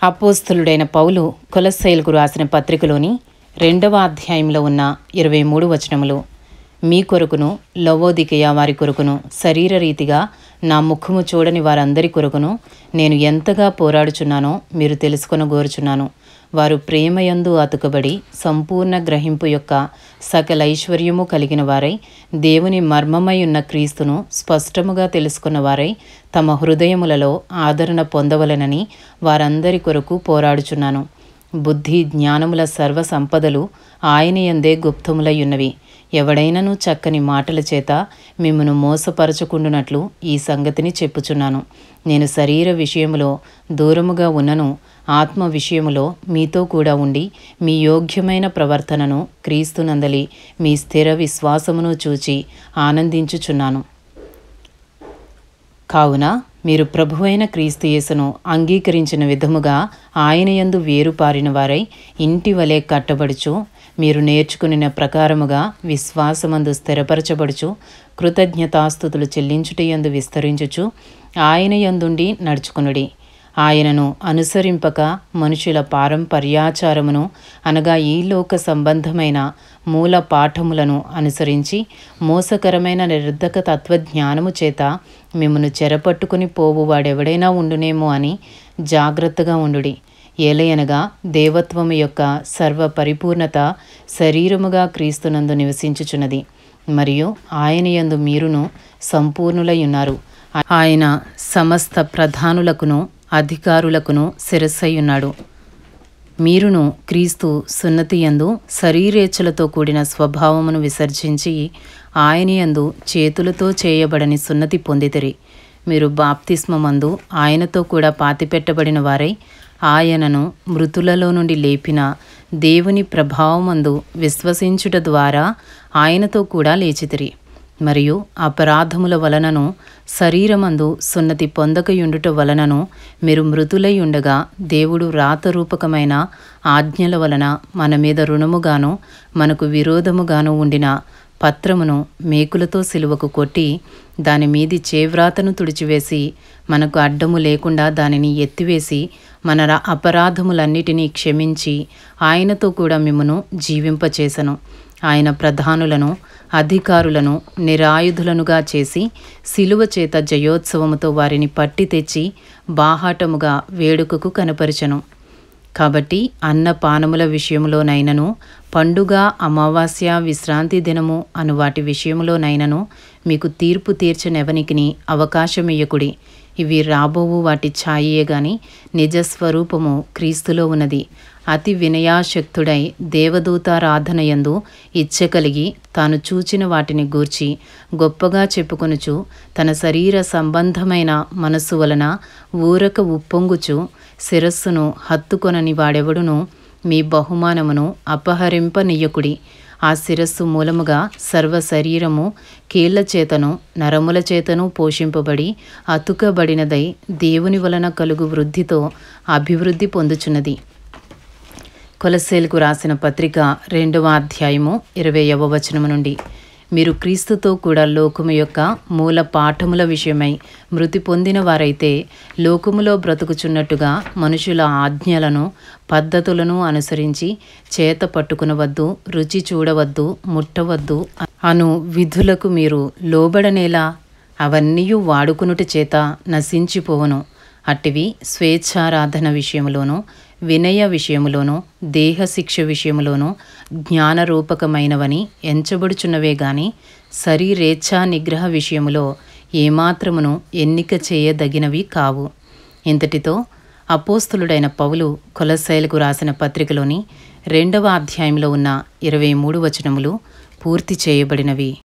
అపోస్తలుడైన పౌలు కొలస్సీయులకు రాసిన పత్రికలోని 2వ అధ్యాయంలో ఉన్న 23 వచనములు, మీ కొరకును లవొదికయ వారి కొరకును శరీరరీతిగా నా ముఖము చూడని వారందరి కొరకును నేను ఎంతగా పోరాడుచున్నానో మీరు తెలుసుకొనగోరుచున్నాను. వారు ప్రేమయందు అతుకబడి సంపూర్ణ గ్రహింపు యొక్క సకల ఐశ్వర్యము కలిగిన వారై దేవుని మర్మమై ఉన్న క్రీస్తును స్పష్టముగా తెలుసుకున్న వారై తమ హృదయములలో ఆదరణ పొందవలెనని వారందరి కొరకు పోరాడుచున్నాను. బుద్ధి జ్ఞానముల సర్వ సంపదలు ఆయన యందే గుప్తములై ఉన్నవి. ఎవడైనను చక్కని మాటల చేత మిమ్మును మోసపరచుకుండునట్లు ఈ సంగతిని చెప్పుచున్నాను. నేను శరీర విషయములో దూరముగా ఉన్నను, ఆత్మ విషయములో మీతో కూడా ఉండి మీ యోగ్యమైన ప్రవర్తనను క్రీస్తునందలి మీ స్థిర విశ్వాసమును చూచి ఆనందించుచున్నాను. కావున మీరు ప్రభువైన క్రీస్తు యేసును అంగీకరించిన విధముగా ఆయన యందు వేరుపారిన వారై ఇంటి వలె కట్టబడుచు, మీరు నేర్చుకునిన ప్రకారముగా విశ్వాసమందు స్థిరపరచబడుచు, కృతజ్ఞతాస్తుతులు చెల్లించుటయందు విస్తరించుచు ఆయన యందుండి నడుచుకునుడి. ఆయనను అనుసరింపక మనుషుల పారంపర్యాచారమును అనగా ఈ లోక సంబంధమైన మూల పాఠములను అనుసరించి మోసకరమైన నిరర్ధక తత్వజ్ఞానము చేత మిమ్మను చెరపట్టుకుని పోవు వాడెవడైనా ఉండునేమో అని జాగ్రత్తగా ఉండుడి. ఏలయనగా దేవత్వము యొక్క సర్వ పరిపూర్ణత శరీరముగా క్రీస్తునందు నివసించుచున్నది, మరియు ఆయన యందు మీరును సంపూర్ణులై ఉన్నారు. ఆయన సమస్త ప్రధానులకును అధికారులకును శిరస్సయ్యున్నాడు. మీరును క్రీస్తు సున్నతియందు శరీరేచ్ఛలతో కూడిన స్వభావమును విసర్జించి ఆయన యందు చేతులతో చేయబడని సున్నతి పొందితిరి. మీరు బాప్తిస్మమందు ఆయనతో కూడా పాతిపెట్టబడిన వారై ఆయనను మృతులలో నుండి లేపిన దేవుని ప్రభావమందు విశ్వసించుట ద్వారా ఆయనతో కూడా లేచితిరి. మరియు అపరాధముల వలనను శరీరమందు సున్నతి పొందకయుండుట వలనను మీరు మృతులై ఉండగా దేవుడు రాతరూపకమైన ఆజ్ఞల వలన మన మీద రుణముగాను మనకు విరోధముగాను ఉండిన పత్రమును మేకులతో సిలువకు కొట్టి దాని మీది చేవ్రాతను తుడిచివేసి మనకు అడ్డము లేకుండా దానిని ఎత్తివేసి మన అపరాధములన్నిటినీ క్షమించి ఆయనతో కూడా మిమ్మును జీవింపచేసెను. ఆయన ప్రధానులను అధికారులను నిరాయుధులనుగా చేసి సిలువ చేత జయోత్సవముతో వారిని పట్టి తెచ్చి బాహాటముగా వేడుకకు కనపరిచెను. కాబట్టి అన్నపానముల విషయములోనైనను పండుగ, అమావాస్య, విశ్రాంతి దినము అను వాటి విషయములోనైనను మీకు తీర్పు తీర్చనెవనికిని అవకాశమియ్యకుడి. ఇవి రాబోవు వాటి ఛాయయే గాని నిజస్వరూపము క్రీస్తులో ఉన్నది. అతి వినయాశక్తుడై దేవదూతారాధనయందు ఇచ్చ కలిగి తాను చూచిన వాటిని గూర్చి గొప్పగా చెప్పుకొనుచు తన శరీర సంబంధమైన మనస్సు వలన ఊరక ఉప్పొంగుచు శిరస్సును హత్తుకొనని వాడెవడును మీ బహుమానమును అపహరింపనీయకుడి. ఆ శిరస్సు మూలముగా సర్వ శరీరము కీళ్ల చేతను నరముల చేతను పోషింపబడి అతుకబడినదై దేవుని వలన కలుగు వృద్ధితో అభివృద్ధి పొందుచున్నది. కొలస్సీయులకు రాసిన పత్రిక 2వ అధ్యాయము 20వ వచనము నుండి, మీరు క్రీస్తుతో కూడా లోకము యొక్క మూల పాఠముల విషయమై మృతి పొందిన వారైతే లోకములో బ్రతుకుచున్నట్టుగా మనుషుల ఆజ్ఞలను పద్ధతులను అనుసరించి చేత పట్టుకునవద్దు, రుచి చూడవద్దు, ముట్టవద్దు అను విధులకు మీరు లోబడనేలా అవన్నీయు వాడుకునుట చేత నశించిపోవను. అట్టివి స్వేచ్ఛారాధన విషయములోను, వినయ విషయములోను, దేహశిక్ష విషయములోను జ్ఞానరూపకమైనవని ఎంచబడుచున్నవే గాని శరీరేచ్ఛా నిగ్రహ విషయములో ఏమాత్రమును ఎన్నిక చేయదగినవి కావు. ఇంతటితో అపోస్తలుడైన పౌలు కొలస్సీయులకు రాసిన పత్రికలోని 2వ అధ్యాయంలో ఉన్న 23 వచనములు పూర్తి చేయబడినవి.